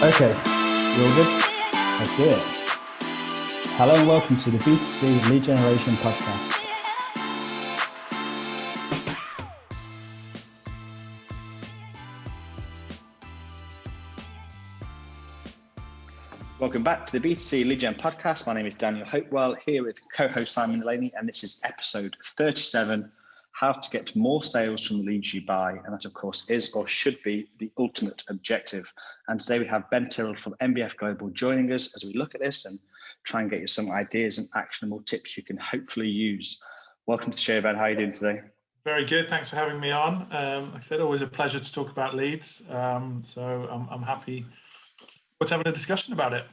Okay, you all good? Let's do it. Hello and welcome to the B2C Lead Generation Podcast. Welcome back to the B2C Lead Gen Podcast. My name is Daniel Hopewell, here with co-host Simon Delaney, and this is episode 37, how to get more sales from the leads you buy. And that, of course, is or should be the ultimate objective. And today we have Ben Tyrrell from MVF Global joining us as we look at this and try and get you some ideas and actionable tips you can hopefully use. Welcome to the show, Ben. How are you doing today? Very good. Thanks for having me on. Like I said, always a pleasure to talk about leads. So I'm happy to having a discussion about it.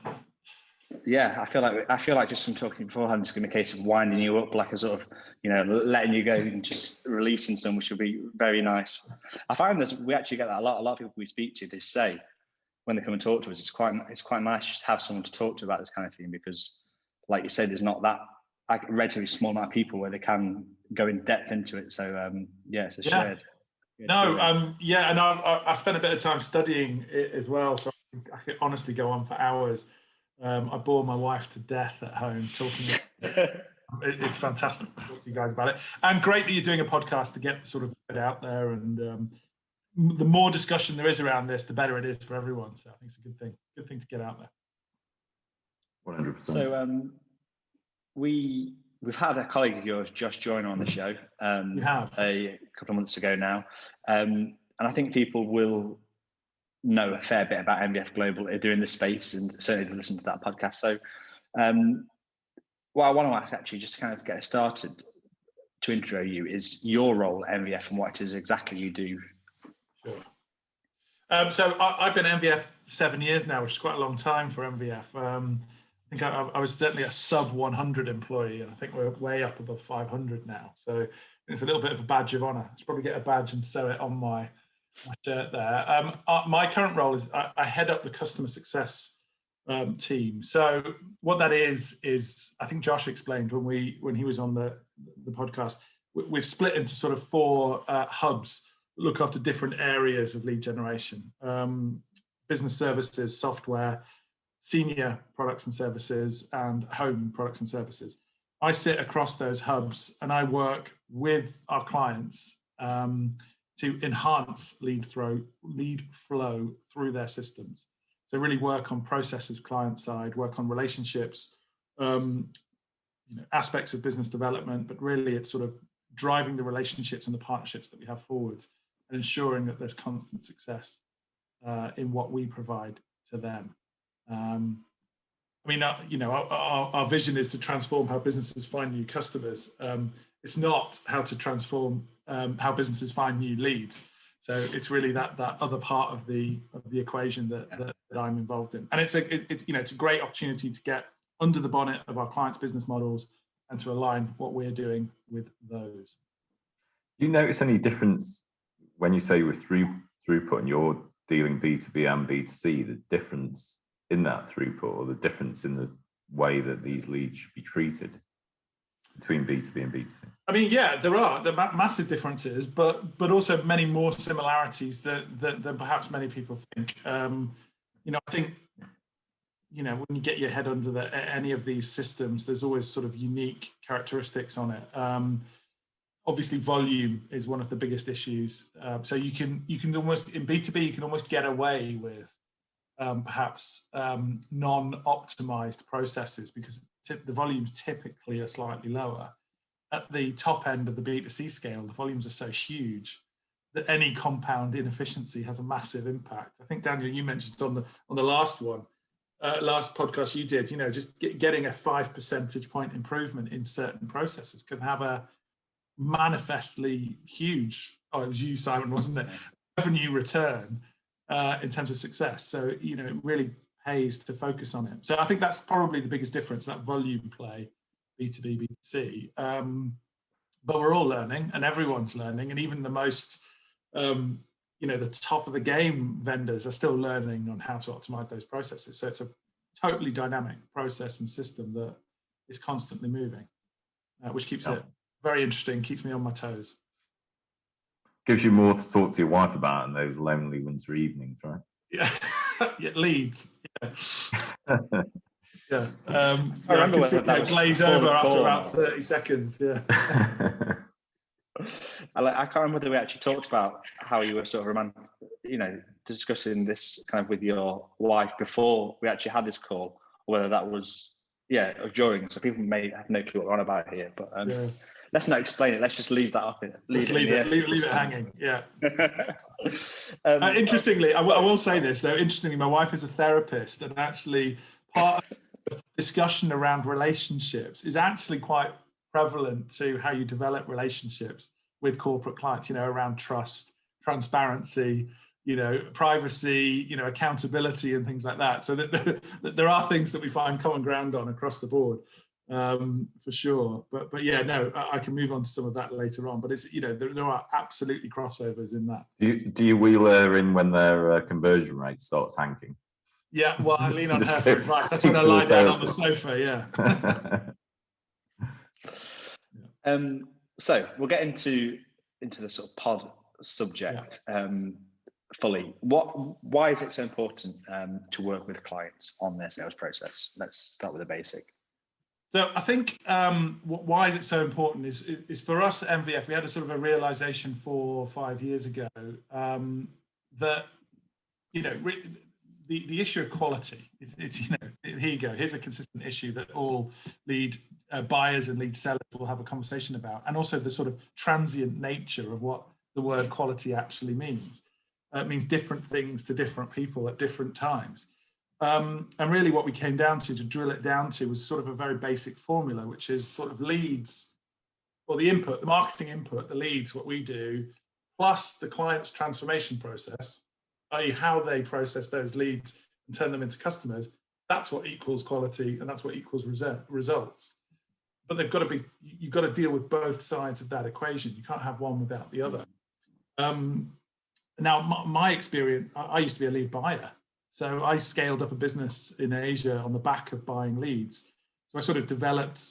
Yeah, I feel like just from talking beforehand, it's going to be a case of winding you up, like a sort of, letting you go and just releasing some, which will be very nice. I find that we actually get that a lot. A lot of people we speak to, they say when they come and talk to us, it's quite nice just to have someone to talk to about this kind of thing, because, like you said, there's not that relatively small amount of people where they can go in depth into it. So it's a shared. And I spent a bit of time studying it as well, so I could honestly go on for hours. I bore my wife to death at home talking about it. It's fantastic to talk to you guys about it, and great that you're doing a podcast to get sort of it out there. And the more discussion there is around this, the better it is for everyone. So I think it's a good thing to get out there. 100%. So we've had a colleague of yours, Josh, join on the show. We have a couple of months ago now, and I think people will know a fair bit about MVF Global. They're in the space and certainly to listen to that podcast. So what I want to ask, actually, just to kind of get started, to intro you, is your role at MVF and what it is exactly you do. Sure. So I've been at MVF 7 years now, which is quite a long time for MVF. I think I was certainly a sub 100 employee, and I think we're way up above 500 now. So it's a little bit of a badge of honor. I should probably get a badge and sew it on my shirt there. My current role is I head up the customer success team. So what that is I think Josh explained when he was on the podcast. We've split into sort of four hubs that look after different areas of lead generation: business services, software, senior products and services, and home products and services. I sit across those hubs and I work with our clients to enhance lead flow through their systems. So really work on processes client side, work on relationships, aspects of business development, but really it's sort of driving the relationships and the partnerships that we have forwards and ensuring that there's constant success in what we provide to them. Our vision is to transform how businesses find new customers. It's not how to transform how businesses find new leads. So it's really that other part of the equation that I'm involved in. And it's a great opportunity to get under the bonnet of our clients' business models and to align what we're doing with those. Do you notice any difference when you say with throughput and you're dealing B2B and B2C, the difference in that throughput or the difference in the way that these leads should be treated between B2B and B2C? I mean, yeah, there are massive differences, but also many more similarities than perhaps many people think. I think, when you get your head under any of these systems, there's always sort of unique characteristics on it. Obviously, volume is one of the biggest issues. So you can almost, in B2B, you can almost get away with perhaps non-optimized processes because the volumes typically are slightly lower. At the top end of the B2C scale, the volumes are so huge that any compound inefficiency has a massive impact. I think, Daniel, you mentioned on the last podcast you did, just getting a 5 percentage point improvement in certain processes can have a manifestly huge, it was you, Simon, wasn't it, revenue return in terms of success. So, it really pays to focus on it. So I think that's probably the biggest difference, that volume play, B2B, B2C. But we're all learning and everyone's learning. And even the most, the top of the game vendors are still learning on how to optimize those processes. So it's a totally dynamic process and system that is constantly moving, which keeps it very interesting, keeps me on my toes. Gives you more to talk to your wife about in those lonely winter evenings, right? Yeah. Yeah, leads. Yeah. Yeah. I remember can see that was glaze before over the after call. about 30 seconds. Yeah. I can't remember whether we actually talked about how you were sort of discussing this kind of with your wife before we actually had this call, or whether that was or during. So people may have no clue what we're on about here, but let's not explain it. Let's just leave that up. Leave it hanging. Yeah. Interestingly, I will say this though. Interestingly, my wife is a therapist, and actually part of the discussion around relationships is actually quite prevalent to how you develop relationships with corporate clients, around trust, transparency, privacy, accountability and things like that. So that there are things that we find common ground on across the board, for sure. But yeah, no, I can move on to some of that later on. But it's, there are absolutely crossovers in that. Do you wheel her in when their conversion rate starts tanking? Yeah, well, I lean on her for advice. That's when I lie down on the sofa, yeah. So we'll get into the sort of pod subject fully. Why is it so important to work with clients on their sales process? Let's start with the basic. So I think why is it so important is for us at MVF, we had a sort of a realization 4 or 5 years ago that the issue of quality, it's here you go, here's a consistent issue that all lead buyers and lead sellers will have a conversation about, and also the sort of transient nature of what the word quality actually means. It means different things to different people at different times. And really what we came down to drill it down to was sort of a very basic formula, which is sort of leads, or the input, the marketing input, the leads, what we do, plus the client's transformation process, i.e. how they process those leads and turn them into customers. That's what equals quality, and that's what equals results. But they've got to be, you've got to deal with both sides of that equation. You can't have one without the other. Now, my experience, I used to be a lead buyer. So I scaled up a business in Asia on the back of buying leads. So I sort of developed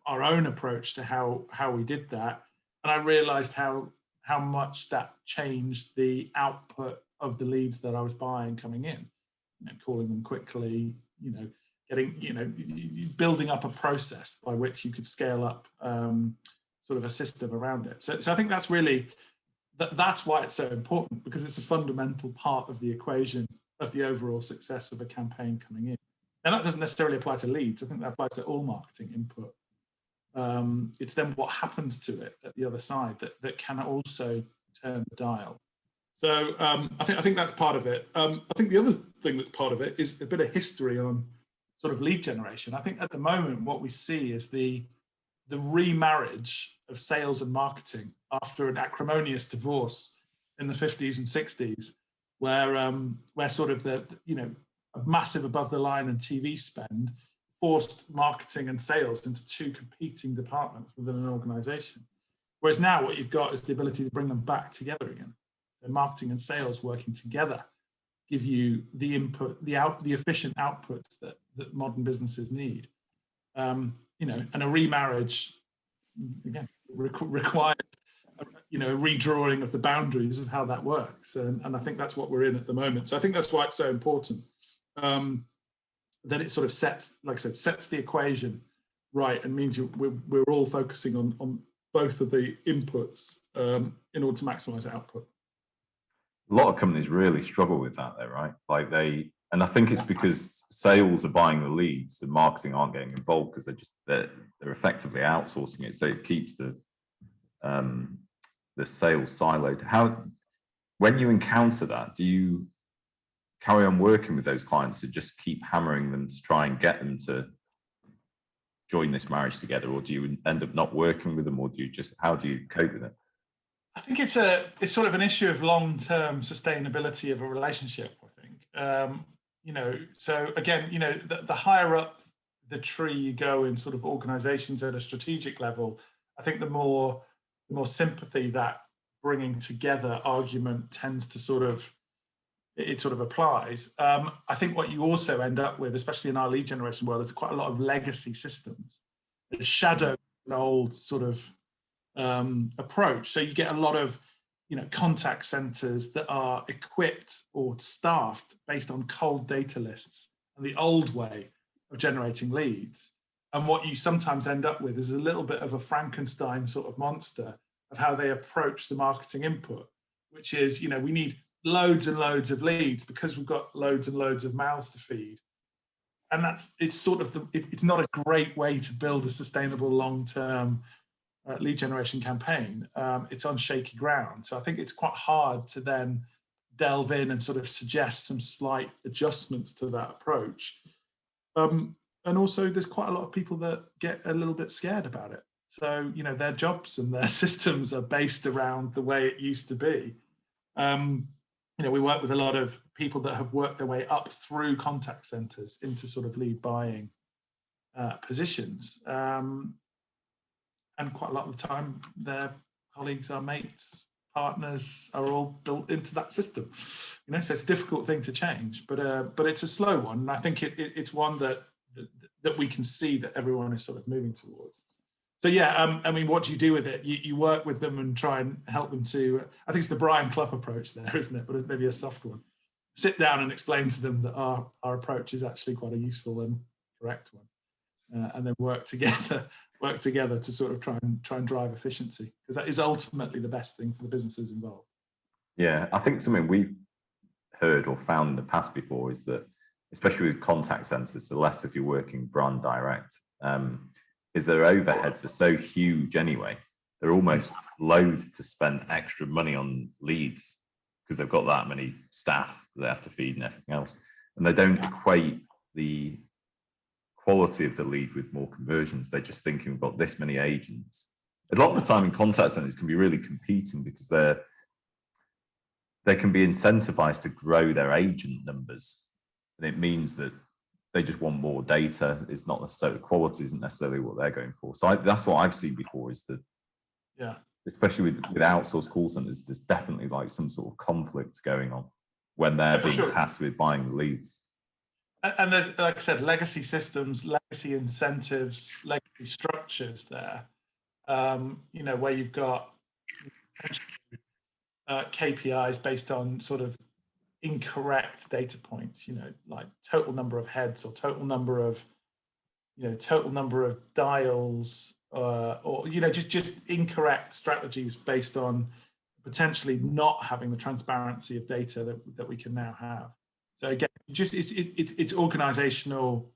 our own approach to how we did that. And I realized how much that changed the output of the leads that I was buying coming in, calling them quickly, getting, building up a process by which you could scale up sort of a system around it. So I think that's really, that's why it's so important, because it's a fundamental part of the equation of the overall success of a campaign coming in. And that doesn't necessarily apply to leads. I think that applies to all marketing input. It's then what happens to it at the other side that can also turn the dial. So I think that's part of it. I think the other thing that's part of it is a bit of history on sort of lead generation. I think at the moment what we see is the remarriage of sales and marketing after an acrimonious divorce in the 50s and 60s, where sort of a massive above the line and TV spend forced marketing and sales into two competing departments within an organization. Whereas now what you've got is the ability to bring them back together again. So marketing and sales working together give you the input, the efficient outputs that modern businesses need. And a remarriage, again, requires a redrawing of the boundaries of how that works. And I think that's what we're in at the moment. So I think that's why it's so important that it sort of sets, like I said, sets the equation right, and means we're all focusing on both of the inputs in order to maximize output. A lot of companies really struggle with that though, right? And I think it's because sales are buying the leads and marketing aren't getting involved because they're effectively outsourcing it. So it keeps the sales siloed. When you encounter that, do you carry on working with those clients to just keep hammering them to try and get them to join this marriage together, or do you end up not working with them, or how do you cope with it? I think it's sort of an issue of long-term sustainability of a relationship, I think. So again, the higher up the tree you go in sort of organizations at a strategic level, I think the more sympathy that bringing together argument tends to sort of applies. I think what you also end up with, especially in our lead generation world, is quite a lot of legacy systems that shadow an old sort of approach. So you get a lot of contact centers that are equipped or staffed based on cold data lists and the old way of generating leads. And what you sometimes end up with is a little bit of a Frankenstein sort of monster of how they approach the marketing input, which is, we need loads and loads of leads because we've got loads and loads of mouths to feed. And it's not a great way to build a sustainable long-term lead generation campaign. It's on shaky ground. So I think it's quite hard to then delve in and sort of suggest some slight adjustments to that approach. And also there's quite a lot of people that get a little bit scared about it. So, their jobs and their systems are based around the way it used to be. We work with a lot of people that have worked their way up through contact centers into sort of lead buying positions. And quite a lot of the time, their colleagues, our mates, partners are all built into that system. So it's a difficult thing to change, but it's a slow one. And I think it's one that we can see that everyone is sort of moving towards. So yeah, what do you do with it? You work with them and try and help them to, I think it's the Brian Clough approach there, isn't it? But maybe a soft one. Sit down and explain to them that our approach is actually quite a useful and correct one. And then work together to sort of try and drive efficiency, because that is ultimately the best thing for the businesses involved. Yeah, I think something we've heard or found in the past before is that, especially with contact centers, the less if you're working brand direct, is their overheads are so huge anyway. They're almost loath to spend extra money on leads because they've got that many staff that they have to feed and everything else. And they don't equate the quality of the lead with more conversions. They're just thinking we've got this many agents. A lot of the time in contact centers can be really competing because they can be incentivized to grow their agent numbers. And it means that they just want more data. It's not necessarily, quality isn't necessarily what they're going for. So that's what I've seen before, is that, especially with outsourced call centers, there's definitely like some sort of conflict going on when they're being tasked with buying the leads. And there's, like I said, legacy systems, legacy incentives, legacy structures there, where you've got KPIs based on sort of incorrect data points, like total number of heads or total number of dials, or just incorrect strategies based on potentially not having the transparency of data that we can now have. So again, it's organizational.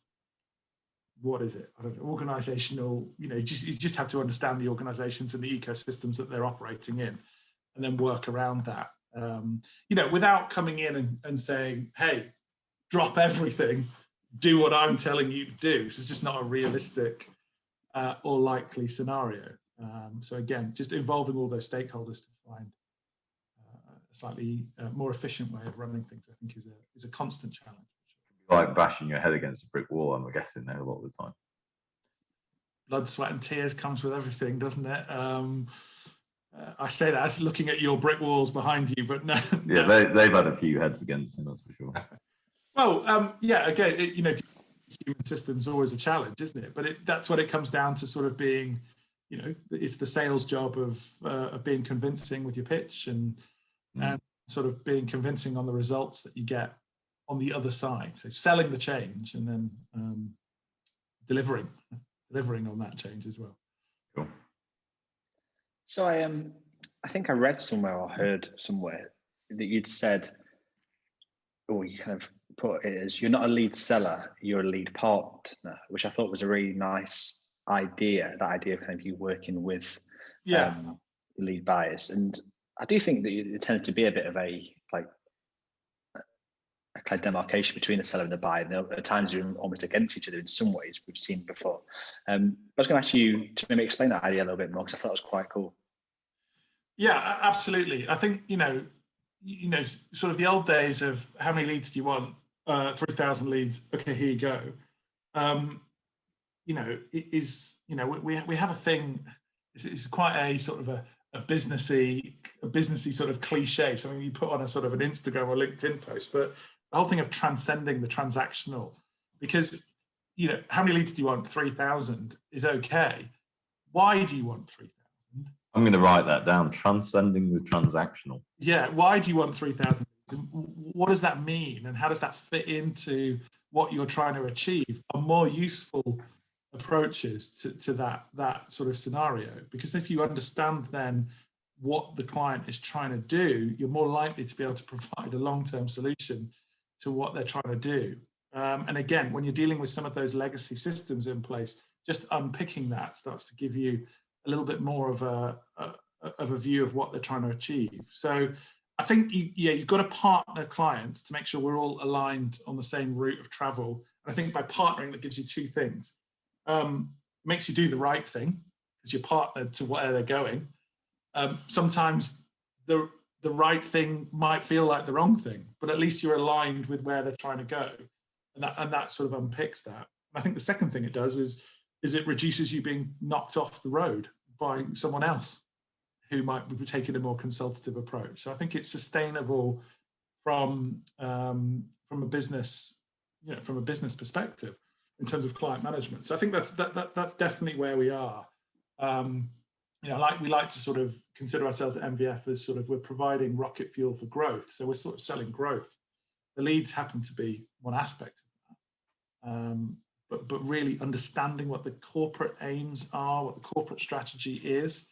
What is it? I don't know. Organizational. You just have to understand the organizations and the ecosystems that they're operating in, and then work around that. Without coming in and saying, "Hey, drop everything, do what I'm telling you to do." So it's just not a realistic or likely scenario. So again, just involving all those stakeholders to find a slightly more efficient way of running things, I think, is a constant challenge. Like bashing your head against a brick wall, I'm guessing, there a lot of the time. Blood, sweat, and tears comes with everything, doesn't it? I say that as looking at your brick walls behind you, but no. Yeah, they've had a few heads against them, that's for sure. Well, again, human systems always a challenge, isn't it? But that's what it comes down to, sort of being, it's the sales job of being convincing with your pitch and sort of being convincing on the results that you get on the other side. So selling the change and then delivering on that change as well. Cool. So I think I read somewhere or heard somewhere that you'd said, or you kind of put it as, you're not a lead seller, you're a lead partner, which I thought was a really nice idea, that idea of kind of you working with lead buyers. And I do think that it tends to be a bit of a kind of demarcation between the seller and the buyer. And at times you're almost against each other in some ways, we've seen before. I was going to ask you to maybe explain that idea a little bit more, because I thought it was quite cool. Yeah, absolutely. I think, sort of the old days of how many leads do you want? 3,000 leads. Okay, here you go. We have a thing. It's quite a sort of a businessy sort of cliche, something you put on a sort of an Instagram or LinkedIn post, but the whole thing of transcending the transactional, because, how many leads do you want? 3,000 is okay. Why do you want 3,000? I'm going to write that down. Transcending the transactional. Yeah. Why do you want 3,000? What does that mean? And how does that fit into what you're trying to achieve? Are more useful approaches to that sort of scenario. Because if you understand then what the client is trying to do, you're more likely to be able to provide a long-term solution to what they're trying to do. And again, when you're dealing with some of those legacy systems in place, just unpicking that starts to give you a little bit more of a view of what they're trying to achieve. So I think you've got to partner clients to make sure we're all aligned on the same route of travel. And I think by partnering, that gives you two things. Makes you do the right thing because you're partnered to where they're going. Sometimes the right thing might feel like the wrong thing, but at least you're aligned with where they're trying to go, and that sort of unpicks that. And I think the second thing it does is it reduces you being knocked off the road by someone else who might be taking a more consultative approach. So I think it's sustainable from a business, from a business perspective in terms of client management. So I think that's definitely where we are. We like to sort of consider ourselves at MVF as sort of we're providing rocket fuel for growth. So we're sort of selling growth. The leads happen to be one aspect of that. But really understanding what the corporate aims are, what the corporate strategy is,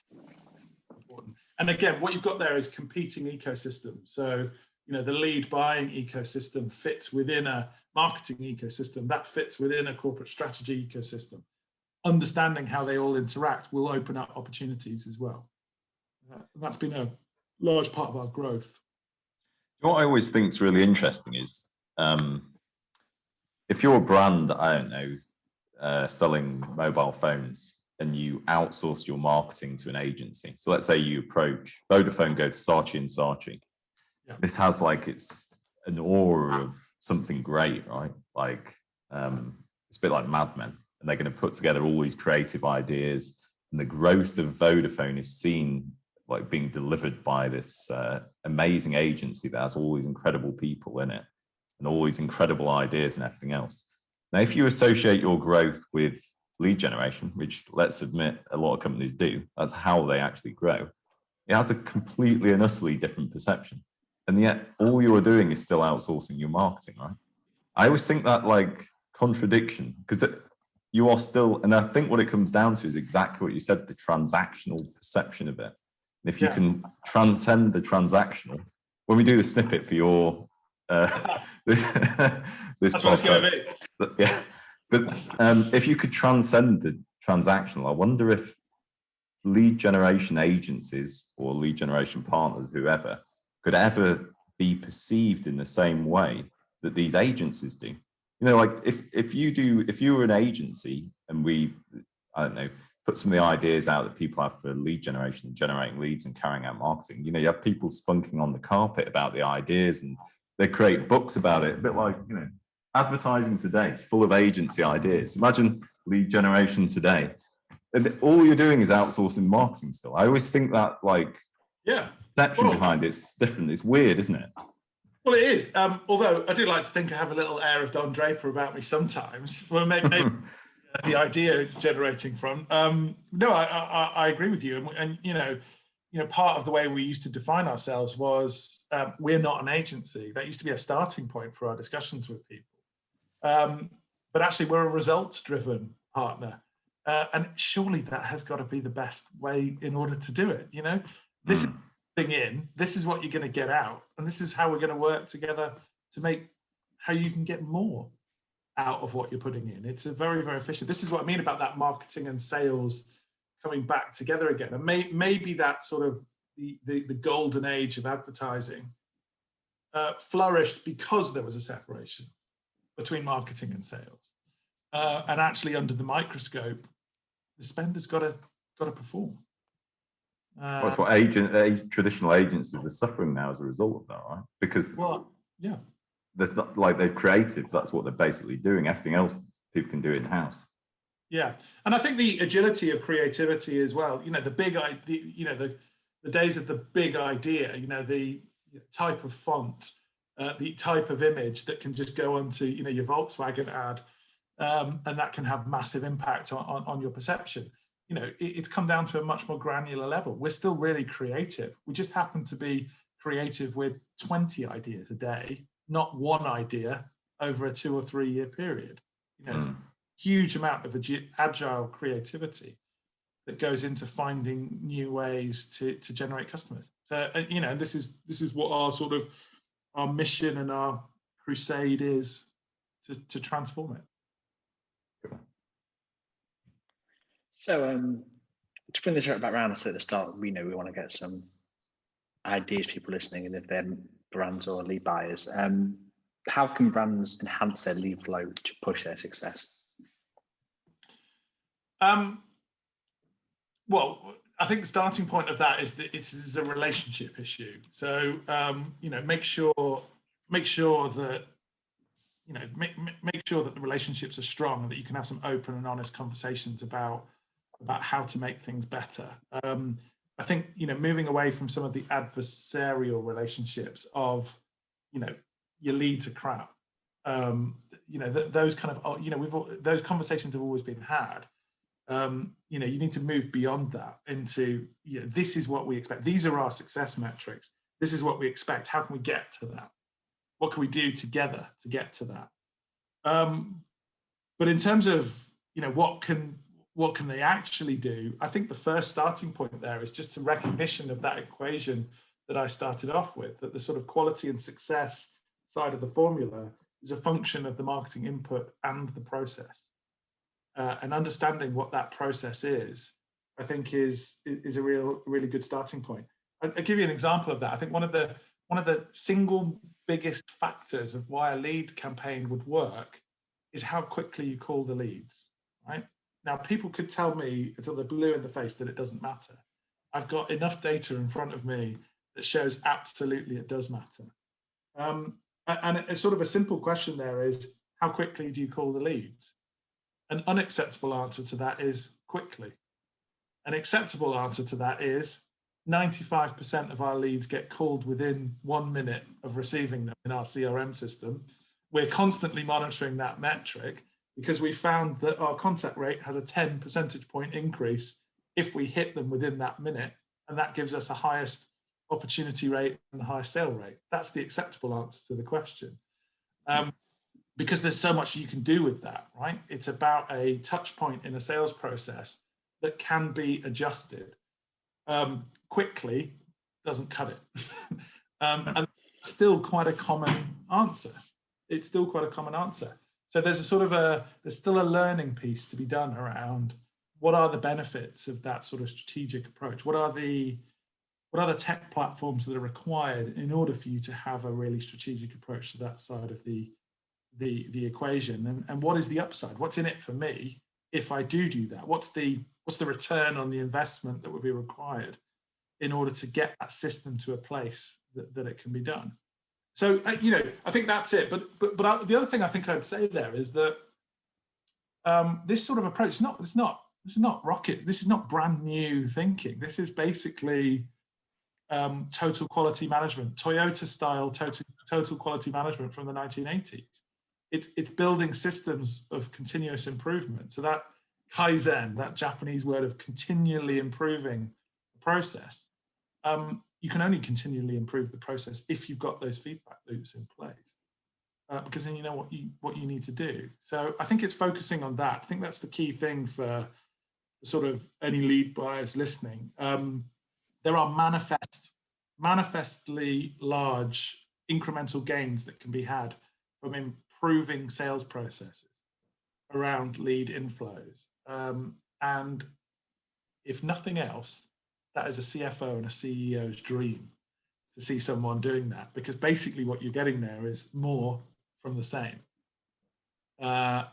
important. And again, what you've got there is competing ecosystems. So, the lead buying ecosystem fits within a marketing ecosystem, that fits within a corporate strategy ecosystem. Understanding how they all interact will open up opportunities as well. That's been a large part of our growth. What I always think is really interesting is if you're a brand, I don't know, selling mobile phones and you outsource your marketing to an agency. So let's say you approach Vodafone, go to Saatchi and Saatchi. Yeah. This has it's an aura of something great, right? It's a bit like Mad Men. And they're going to put together all these creative ideas, and the growth of Vodafone is seen being delivered by this amazing agency that has all these incredible people in it and all these incredible ideas and everything else. Now, if you associate your growth with lead generation, which let's admit a lot of companies do, that's how they actually grow. It has a completely and utterly different perception. And yet all you're doing is still outsourcing your marketing, right? I always think that contradiction, because you are still, and I think what it comes down to is exactly what you said, the transactional perception of it. And if you can transcend the transactional, when we do the snippet for your this that's what it's going to be. Yeah, but if you could transcend the transactional, I wonder if lead generation agencies or lead generation partners, whoever, could ever be perceived in the same way that these agencies do. If you were an agency and we, I don't know, put some of the ideas out that people have for lead generation, generating leads and carrying out marketing, you have people spunking on the carpet about the ideas and they create books about it, a bit like, advertising today, it's full of agency ideas. Imagine lead generation today. And all you're doing is outsourcing marketing still. I always think that perception behind it's different. It's weird, isn't it? Well, it is. Although I do like to think I have a little air of Don Draper about me sometimes. Well, maybe the idea generating from. No, I agree with you. And part of the way we used to define ourselves was we're not an agency. That used to be a starting point for our discussions with people. But actually, we're a results-driven partner. And surely that has got to be the best way in order to do it. This is in, this is what you're going to get out, and this is how we're going to work together to make how you can get more out of what you're putting in. It's a very, very efficient. This is what I mean about that marketing and sales coming back together again. And maybe that sort of the golden age of advertising flourished because there was a separation between marketing and sales. And actually, under the microscope, the spender's got to perform. That's what traditional agencies are suffering now as a result of that, right? Because there's not they're creative. That's what they're basically doing. Everything else people can do in house. Yeah, and I think the agility of creativity as well. The big idea. The days of the big idea. The type of font, the type of image that can just go onto your Volkswagen ad, and that can have massive impact on your perception. you know, it's come down to a much more granular level. We're still really creative. We just happen to be creative with 20 ideas a day, not one idea over a 2 or 3 year period. You know, it's a huge amount of agile creativity that goes into finding new ways to generate customers. So, you know, this is what our sort of our mission and our crusade is, to transform it. So to bring this right back around, I said at the start, we know we want to get some ideas, people listening, and if they're brands or lead buyers, how can brands enhance their lead flow to push their success? Well, I think the starting point of that is that it is a relationship issue. So, you know, make sure that, you know, make sure that the relationships are strong and that you can have some open and honest conversations about how to make things better. I think, you know, moving away from some of the adversarial relationships of, you know, your leads are crap. You know, those kind of, you know, those conversations have always been had. You know, you need to move beyond that into, you know, this is what we expect. These are our success metrics. This is what we expect. How can we get to that? What can we do together to get to that? But in terms of, you know, what can they actually do? I think the first starting point there is just a recognition of that equation that I started off with, that the sort of quality and success side of the formula is a function of the marketing input and the process. And understanding what that process is, I think is a really good starting point. I'll give you an example of that. I think one of the single biggest factors of why a lead campaign would work is how quickly you call the leads, right? Now, people could tell me until they're blue in the face that it doesn't matter. I've got enough data in front of me that shows absolutely it does matter. And it's sort of a simple question there is, how quickly do you call the leads? An unacceptable answer to that is quickly. An acceptable answer to that is 95% of our leads get called within 1 minute of receiving them in our CRM system. We're constantly monitoring that metric because we found that our contact rate has a 10 percentage point increase if we hit them within that minute, and that gives us the highest opportunity rate and the highest sale rate. That's the acceptable answer to the question. Because there's so much you can do with that, right? It's about a touch point in a sales process that can be adjusted. Quickly doesn't cut it. And it's still quite a common answer. It's still quite a common answer. So there's there's still a learning piece to be done around what are the benefits of that sort of strategic approach? What are the tech platforms that are required in order for you to have a really strategic approach to that side of the equation, and what is the upside? What's in it for me if I do that? What's the return on the investment that would be required in order to get that system to a place that it can be done? So you know, I think that's it. But the other thing I think I'd say there is that this sort of approach this is not rocket. This is not brand new thinking. This is basically total quality management, Toyota style total quality management from the 1980s. It's building systems of continuous improvement. So that Kaizen, that Japanese word of continually improving the process, you can only continually improve the process if you've got those feedback loops in place, because then you know what you need to do. So I think it's focusing on that. I think that's the key thing for sort of any lead buyers listening. There are manifestly large incremental gains that can be had from improving sales processes around lead inflows. And if nothing else, that is a CFO and a CEO's dream to see someone doing that, because basically what you're getting there is more from the same. That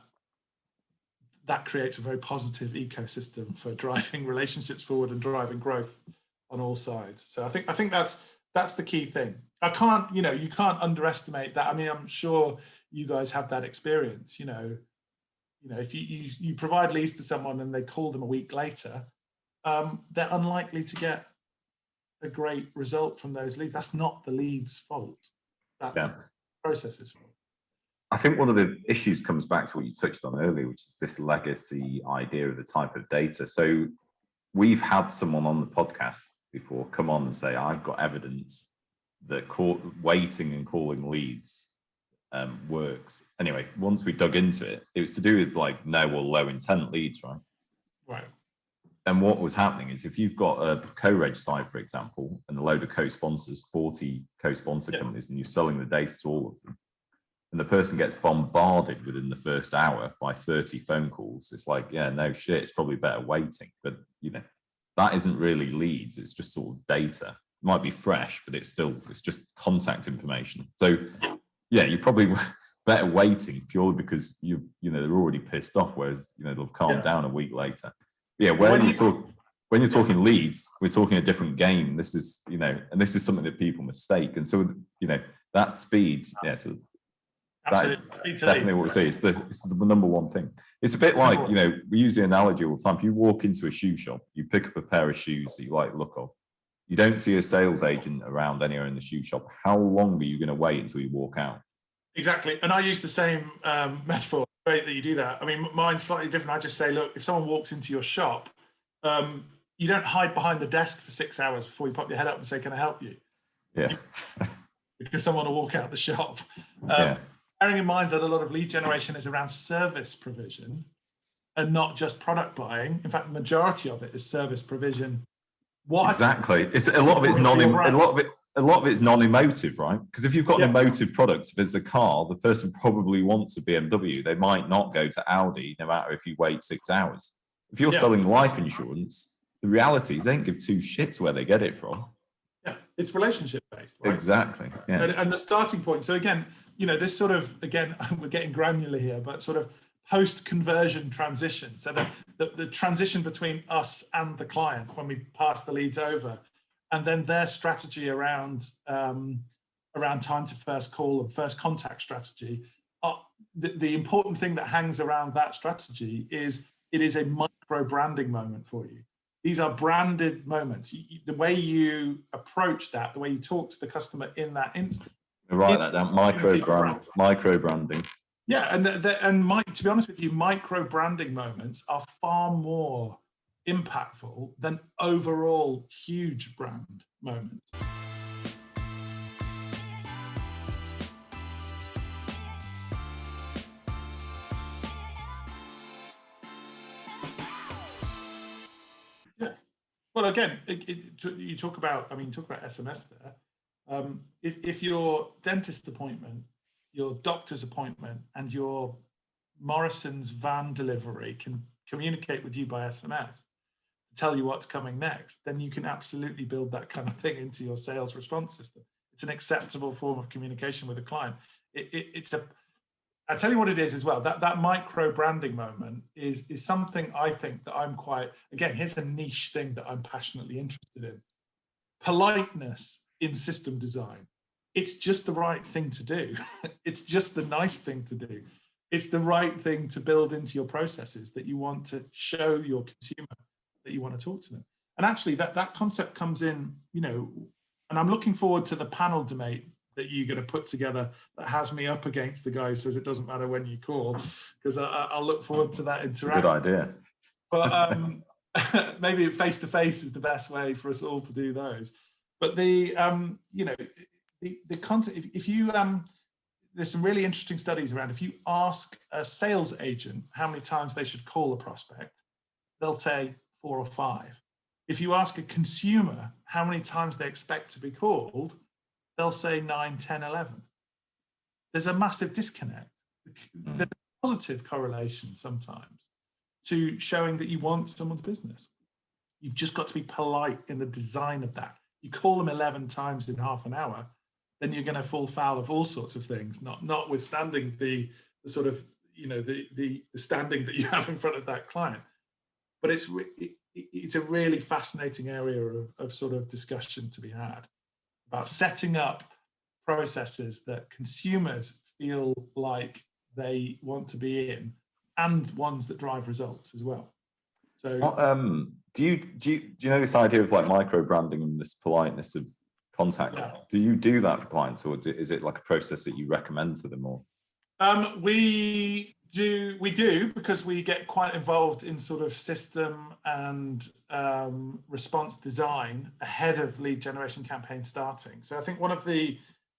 creates a very positive ecosystem for driving relationships forward and driving growth on all sides. So I think that's the key thing. You can't underestimate that. I mean, I'm sure you guys have that experience. You know, if you provide leads to someone and they call them a week later, they're unlikely to get a great result from those leads. That's not the lead's fault. That's the process's fault. I think one of the issues comes back to what you touched on earlier, which is this legacy idea of the type of data. So we've had someone on the podcast before come on and say, I've got evidence that waiting and calling leads works. Anyway, once we dug into it, it was to do with like no or low intent leads, right? Right. And what was happening is if you've got a co-reg site, for example, and a load of co-sponsors, 40 co-sponsor companies, and you're selling the data to all of them, and the person gets bombarded within the first hour by 30 phone calls, it's like, yeah, no shit, it's probably better waiting. But, you know, that isn't really leads. It's just sort of data. It might be fresh, but it's just contact information. So, yeah, you're probably better waiting purely because you know, they're already pissed off, whereas, you know, they'll calm down a week later. Yeah, when you're talking leads, we're talking a different game. This is, you know, and this is something that people mistake. And so, you know, that speed, yeah, so that is definitely what we say. It's the number one thing. It's a bit like, you know, we use the analogy all the time. If you walk into a shoe shop, you pick up a pair of shoes that you like the look of. You don't see a sales agent around anywhere in the shoe shop. How long are you going to wait until you walk out? Exactly. And I use the same metaphor. Great that you do that. I mean, mine's slightly different. I just say, look, if someone walks into your shop, you don't hide behind the desk for 6 hours before you pop your head up and say, can I help you? Yeah. Because someone will walk out the shop. Bearing in mind that a lot of lead generation is around service provision and not just product buying. In fact, the majority of it is service provision. Exactly. It's a lot of it's non-emotive, right? Because if you've got an emotive product, if it's a car, the person probably wants a BMW. They might not go to Audi, no matter if you wait 6 hours. If you're selling life insurance, the reality is they don't give two shits where they get it from. Yeah, it's relationship based. Right? Exactly. Yeah. And the starting point. So again, you know, this sort of, again, we're getting granular here, but sort of post-conversion transition. So the transition between us and the client when we pass the leads over, and then their strategy around time to first call and first contact strategy. The important thing that hangs around that strategy is it is a micro branding moment for you. These are branded moments. The way you approach that, the way you talk to the customer in that instant. Write that down. Micro branding. Yeah, and to be honest with you, micro branding moments are far more impactful than overall huge brand moments. Yeah. Well, again, you talk about SMS there. If your dentist appointment, your doctor's appointment, and your Morrison's van delivery can communicate with you by SMS to tell you what's coming next, then you can absolutely build that kind of thing into your sales response system. It's an acceptable form of communication with a client. I tell you what it is as well. That micro branding moment is something I think that I'm quite, again, here's a niche thing that I'm passionately interested in. Politeness in system design. It's just the right thing to do. It's just the nice thing to do. It's the right thing to build into your processes that you want to show your consumer that you want to talk to them. And actually that concept comes in, you know, and I'm looking forward to the panel debate that you're going to put together that has me up against the guy who says it doesn't matter when you call, because I'll look forward to that interaction. Good idea. But maybe face-to-face is the best way for us all to do those. But the content, if you there's some really interesting studies around. If you ask a sales agent how many times they should call a prospect, they'll say 4 or 5. If you ask a consumer how many times they expect to be called, they'll say 9, 10, 11. There's a massive disconnect. There's a positive correlation sometimes to showing that you want someone's business. You've just got to be polite in the design of that. You call them 11 times in half an hour, then you're going to fall foul of all sorts of things, notwithstanding the sort of, you know, the standing that you have in front of that client. But it's a really fascinating area of sort of discussion to be had about setting up processes that consumers feel like they want to be in, and ones that drive results as well. So, do you know this idea of like micro branding and this politeness of contacts? Yeah. Do you do that for clients, or is it like a process that you recommend to them? Or We do, because we get quite involved in sort of system and response design ahead of lead generation campaign starting. So I think one of the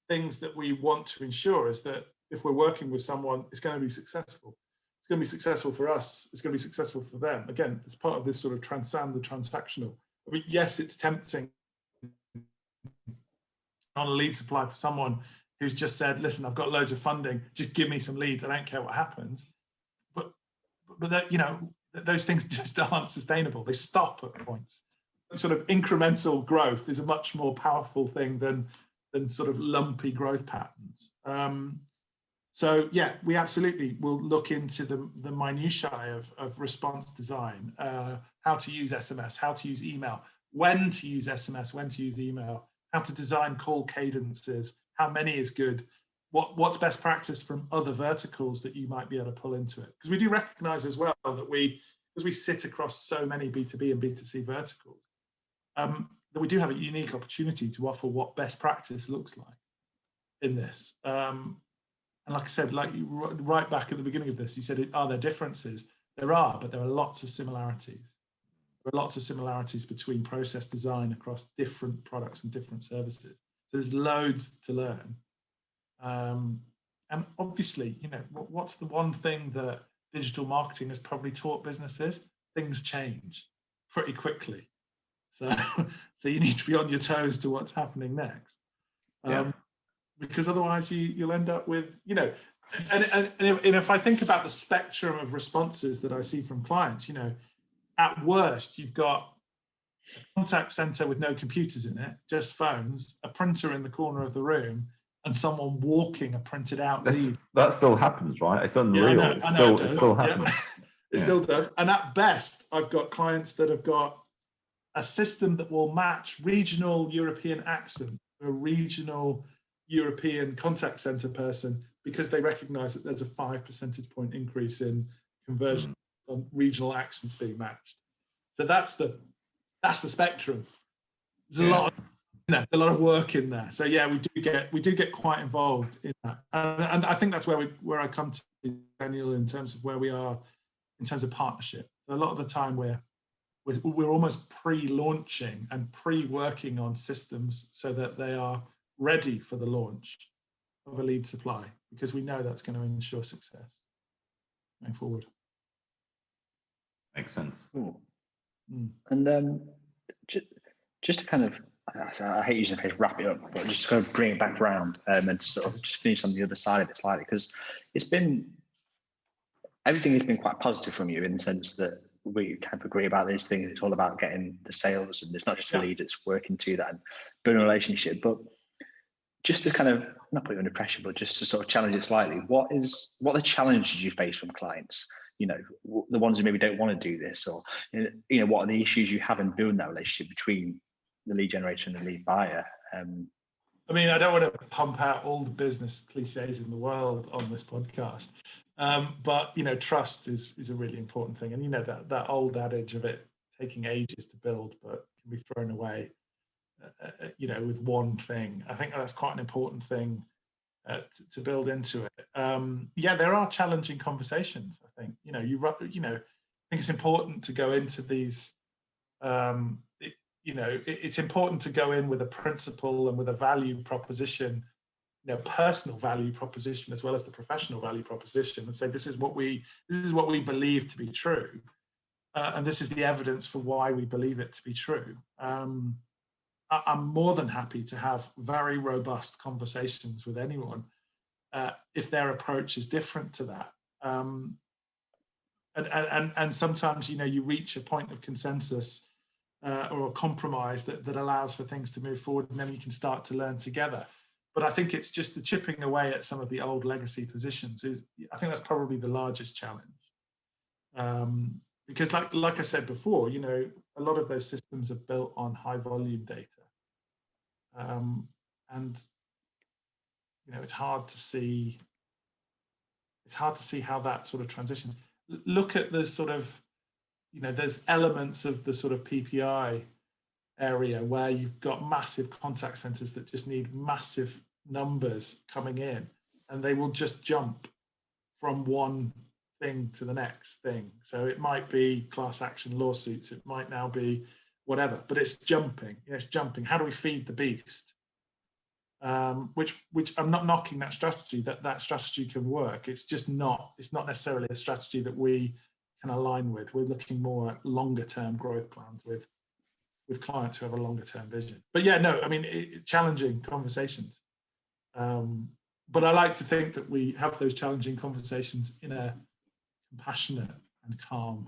things that we want to ensure is that if we're working with someone, it's going to be successful. It's going to be successful for us. It's going to be successful for them. Again, it's part of this sort of transcend the transactional. I mean, yes, it's tempting on a lead supply for someone who's just said, listen, I've got loads of funding, just give me some leads, I don't care what happens. But that, you know, those things just aren't sustainable. They stop at points. Sort of incremental growth is a much more powerful thing than sort of lumpy growth patterns. So yeah, we absolutely will look into the minutiae of response design, how to use SMS, how to use email, when to use SMS, when to use email, how to design call cadences, how many is good, what's best practice from other verticals that you might be able to pull into it. Because we do recognize as well that because we sit across so many B2B and B2C verticals, that we do have a unique opportunity to offer what best practice looks like in this. And like I said, like right back at the beginning of this, you said, are there differences? There are, but there are lots of similarities. There are lots of similarities between process design across different products and different services. So there's loads to learn. And obviously, you know, what's the one thing that digital marketing has probably taught businesses? Things change pretty quickly. So you need to be on your toes to what's happening next. Because otherwise you'll end up with, you know, and if I think about the spectrum of responses that I see from clients, you know, at worst, you've got a contact center with no computers in it, just phones, a printer in the corner of the room, and someone walking a printed out lead. That still happens, right? It's unreal. Yeah, it still happens. Yeah. It still does. And at best, I've got clients that have got a system that will match regional European accent, a regional European contact center person, because they recognize that there's a 5 percentage point increase in conversion on regional accents being matched. So that's the spectrum. There's a lot of work in there. So yeah, we do get quite involved in that, and I think that's where I come to, Daniel, in terms of where we are in terms of partnership. So a lot of the time we're almost pre-launching and pre-working on systems so that they are ready for the launch of a lead supply, because we know that's going to ensure success going forward. Makes sense. And just to kind of, I hate using the phrase wrap it up, but just to kind of bring it back around and sort of just finish on the other side of it slightly, because everything has been quite positive from you, in the sense that we kind of agree about these things. It's all about getting the sales, and it's not just the leads, it's working to that and building a relationship. But just to kind of not put you under pressure, but just to sort of challenge it slightly, what are the challenges you face from clients? You know, the ones who maybe don't want to do this, or, you know, what are the issues you have in building that relationship between the lead generator and the lead buyer? I mean, I don't want to pump out all the business cliches in the world on this podcast, but, you know, trust is a really important thing. And, you know, that old adage of it taking ages to build, but can be thrown away, you know, with one thing. I think that's quite an important thing to build into it. Yeah, there are challenging conversations. I think, you know, I think it's important to go into these. You know, it's important to go in with a principle and with a value proposition, you know, personal value proposition as well as the professional value proposition, and say this is what we believe to be true, and this is the evidence for why we believe it to be true. I'm more than happy to have very robust conversations with anyone if their approach is different to that. And sometimes, you know, you reach a point of consensus or a compromise that allows for things to move forward, and then you can start to learn together. But I think it's just the chipping away at some of the old legacy positions. I think that's probably the largest challenge. Because like I said before, you know, a lot of those systems are built on high volume data. And, you know, it's hard to see how that sort of transitions. Look at the sort of, you know, there's elements of the sort of PPI area where you've got massive contact centers that just need massive numbers coming in, and they will just jump from one thing to the next thing. So it might be class action lawsuits, it might now be whatever, but it's jumping. It's jumping. How do we feed the beast? Which I'm not knocking that strategy. That strategy can work. It's just not. It's not necessarily a strategy that we can align with. We're looking more at longer term growth plans with clients who have a longer term vision. But yeah, no, I mean, challenging conversations. But I like to think that we have those challenging conversations in a compassionate and calm.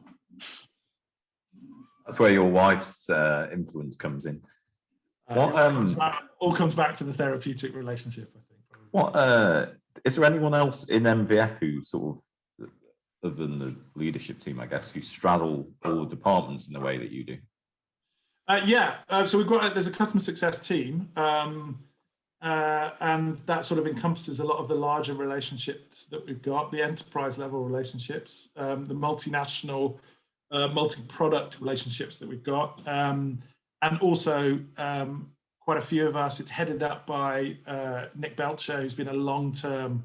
That's where your wife's influence comes in. All comes back to the therapeutic relationship, I think. What is there anyone else in MVF who sort of, other than the leadership team, I guess, who straddle all the departments in the way that you do? So there's a customer success team, and that sort of encompasses a lot of the larger relationships that we've got, the enterprise level relationships, the multinational, multi-product relationships that we've got, and also quite a few of us. It's headed up by Nick Belcher, who's been a long-term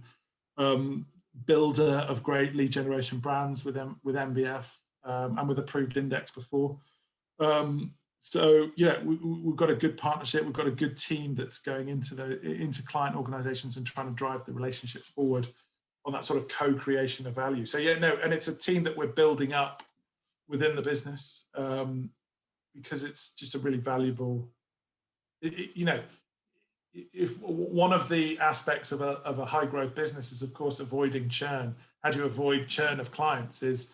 builder of great lead generation brands with MVF and with Approved Index before. So yeah, we've got a good partnership. We've got a good team that's going into client organizations and trying to drive the relationship forward on that sort of co-creation of value. So yeah, no, and it's a team that we're building up within the business because it's just a really valuable. If one of the aspects of a high growth business is, of course, avoiding churn. How do you avoid churn of clients? Is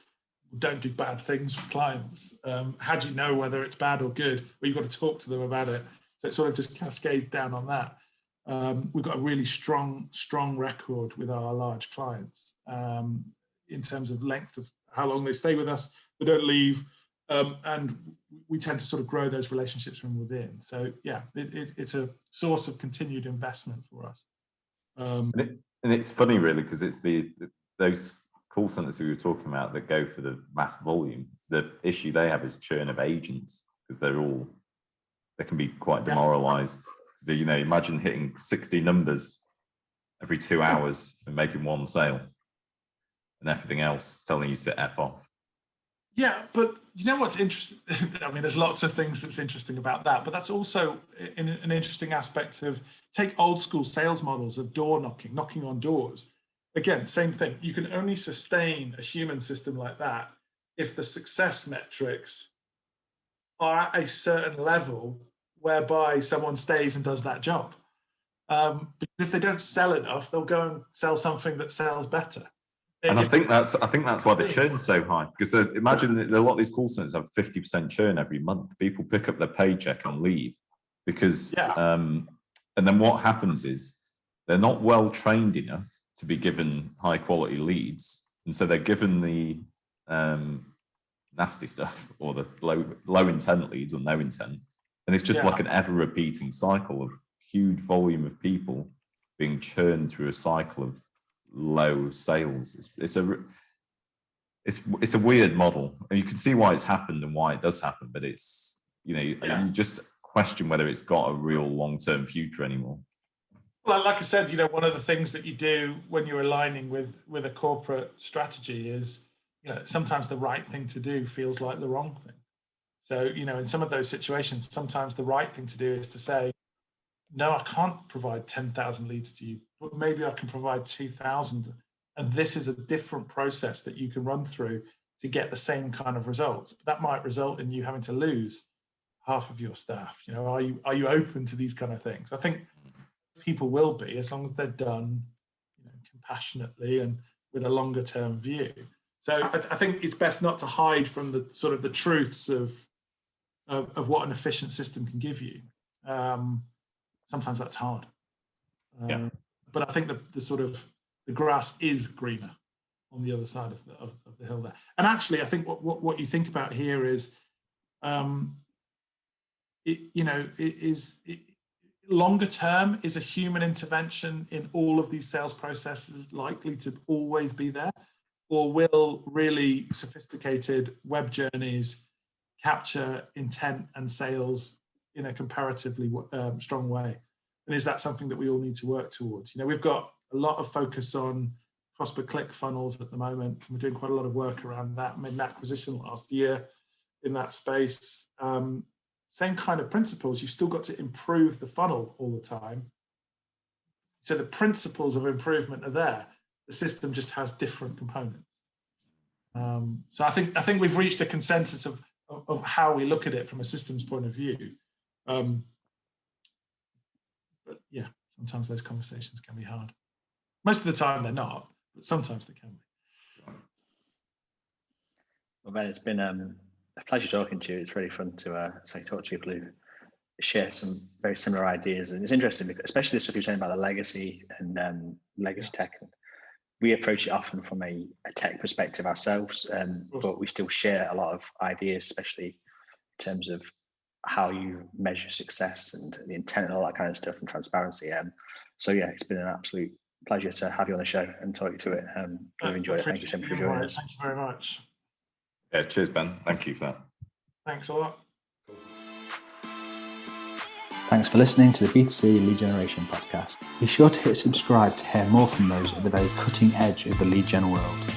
don't do bad things for clients. How do you know whether it's bad or good? Well, you've got to talk to them about it. So it sort of just cascades down on that. We've got a really strong record with our large clients in terms of length of how long they stay with us. They don't leave, and we tend to sort of grow those relationships from within. So yeah, it's a source of continued investment for us. And it's funny, really, because it's those call centers we were talking about that go for the mass volume. The issue they have is churn of agents, because they can be quite demoralized. Because imagine hitting 60 numbers every 2 hours and making one sale, and everything else telling you to F off. Yeah, but you know what's interesting? I mean, there's lots of things that's interesting about that, but that's also an interesting aspect of, take old school sales models of door knocking on doors. Again, same thing. You can only sustain a human system like that if the success metrics are at a certain level whereby someone stays and does that job. Because if they don't sell enough, they'll go and sell something that sells better. And I think that's why the churn's so high, because imagine that a lot of these call centers have 50% churn every month. People pick up their paycheck and leave because, and then what happens is they're not well trained enough to be given high quality leads, and so they're given the nasty stuff or the low intent leads or no intent, and it's just like an ever repeating cycle of huge volume of people being churned through a cycle of low sales. It's a weird model, and you can see why it's happened and why it does happen, but it's you just question whether it's got a real long-term future anymore. Well, like I said, one of the things that you do when you're aligning with a corporate strategy is, sometimes the right thing to do feels like the wrong thing. So, in some of those situations, sometimes the right thing to do is to say, no, I can't provide 10,000 leads to you, but maybe I can provide 2,000. And this is a different process that you can run through to get the same kind of results. But that might result in you having to lose half of your staff. Are you open to these kind of things? I think people will be, as long as they're done compassionately and with a longer term view. So I think it's best not to hide from the sort of the truths of what an efficient system can give you. Sometimes that's hard. But I think the sort of the grass is greener on the other side of the hill there. And actually, I think what you think about here is, longer term, is a human intervention in all of these sales processes likely to always be there, or will really sophisticated web journeys capture intent and sales in a comparatively strong way? And is that something that we all need to work towards? We've got a lot of focus on cost per click funnels at the moment. We're doing quite a lot of work around that. Made an acquisition last year in that space. Same kind of principles. You've still got to improve the funnel all the time. So the principles of improvement are there. The system just has different components. So I think we've reached a consensus of how we look at it from a systems point of view. But yeah, sometimes those conversations can be hard. Most of the time they're not, but sometimes they can be. Well, Ben, it's been a pleasure talking to you. It's really fun to talk to people who share some very similar ideas, and it's interesting, because especially the stuff you're saying about the legacy and legacy tech. We approach it often from a tech perspective ourselves, but we still share a lot of ideas, especially in terms of how you measure success and the intent and all that kind of stuff, and transparency. So yeah, it's been an absolute pleasure to have you on the show and talk you through it. Really enjoyed it. Thank you so much for joining us. Thank you very much. Yeah, cheers, Ben. Thank you for that. Thanks a lot. Thanks for listening to the B2C Lead Generation podcast. Be sure to hit subscribe to hear more from those at the very cutting edge of the lead gen world.